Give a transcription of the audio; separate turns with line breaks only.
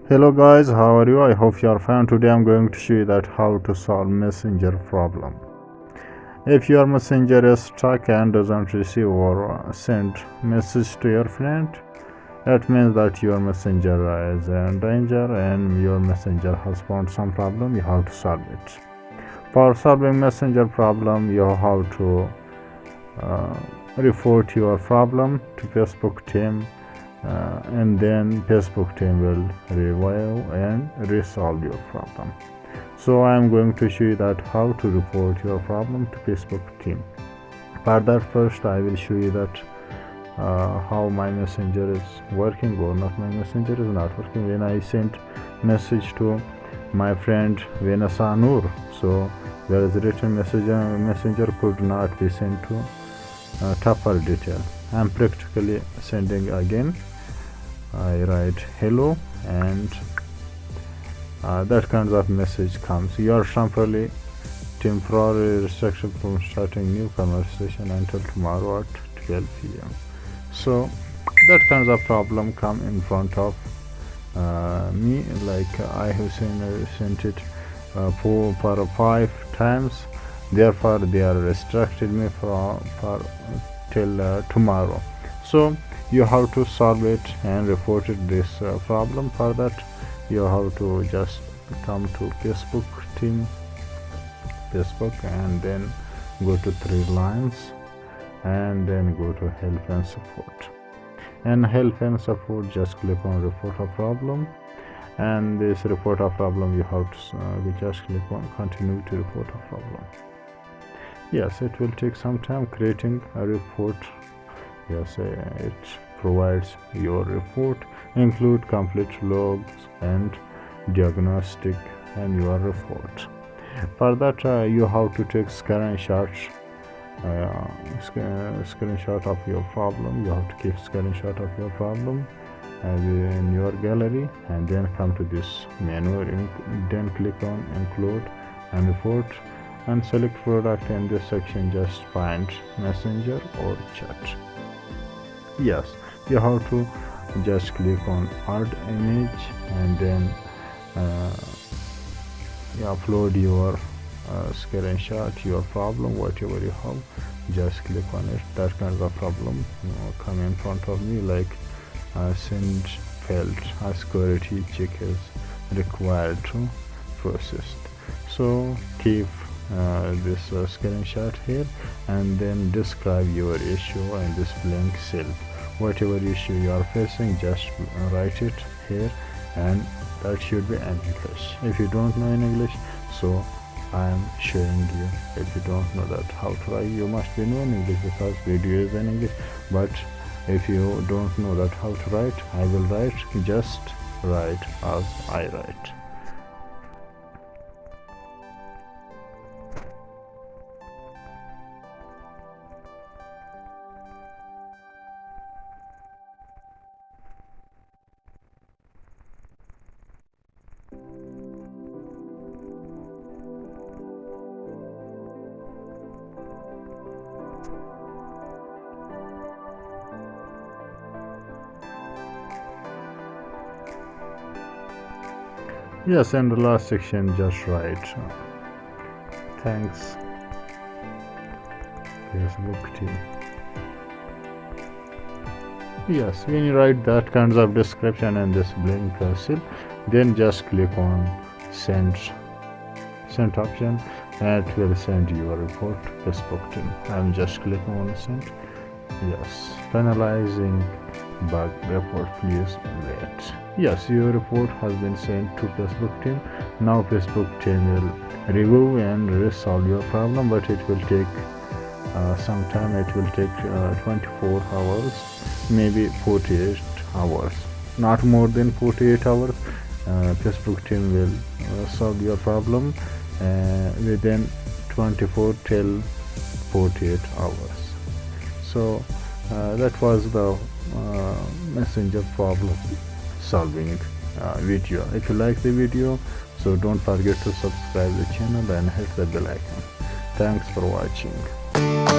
Hello guys, how are you? I hope you are fine. Today I'm going to show you that how to solve messenger problem. If your messenger is stuck and doesn't receive or send message to your friend, that means that your messenger is in danger and your messenger has found some problem. You have to solve it. For solving messenger problem, you have to report your problem to Facebook team, and then Facebook team will review and resolve your problem. So I am going to show you that how to report your problem to Facebook team. For that, first I will show you that how my messenger is working or not. My messenger is not working. When I sent message to my friend Venasa Noor, so there is a written messenger could not be sent to tougher detail. I am practically sending again. I write hello and that kind of message comes. You are temporarily restricted from starting new conversation until tomorrow at 12 p.m. So that kind of problem come in front of me, like I have sent it 5 times. Therefore they are restricted me for till tomorrow. So you have to solve it and report it this problem. For that you have to just come to Facebook team, and then go to 3 lines and then go to help and support. And help and support, just click on report a problem, and this report a problem you have to just click on continue to report a problem. Yes, it will take some time creating a report. Yes, it provides your report, include complete logs and diagnostic and your report. For that you have to take screenshot of your problem. You have to keep screenshot of your problem in your gallery, and then come to this menu, then click on include and report, and select product. In this section just find messenger or chat. Yes, you have to just click on add image, and then you upload your screenshot, your problem, whatever you have, just click on it. That kind of problem come in front of me, like send failed, a security check is required to process. So keep this screenshot here, and then describe your issue in this blank cell. Whatever issue you are facing, just write it here, and that should be in English. If you don't know in English, so I am showing you. If you don't know that how to write, you must be knowing English because video is in English. But if you don't know that how to write, I will write, just write as I write. Yes, and the last section just write thanks Facebook team. Yes, when you write that kinds of description in this blank cell, then just click on send option, and it will send your report to Facebook team. I'm just clicking on send. Yes, finalizing bug report, please wait. Yes, your report has been sent to Facebook team. Now Facebook team will review and resolve your problem, but it will take some time. It will take 24 hours, maybe 48 hours, not more than 48 hours. Facebook team will solve your problem within 24 till 48 hours. So that was the messenger problem solving video. If you like the video, so don't forget to subscribe the channel and hit the bell icon. Thanks for watching.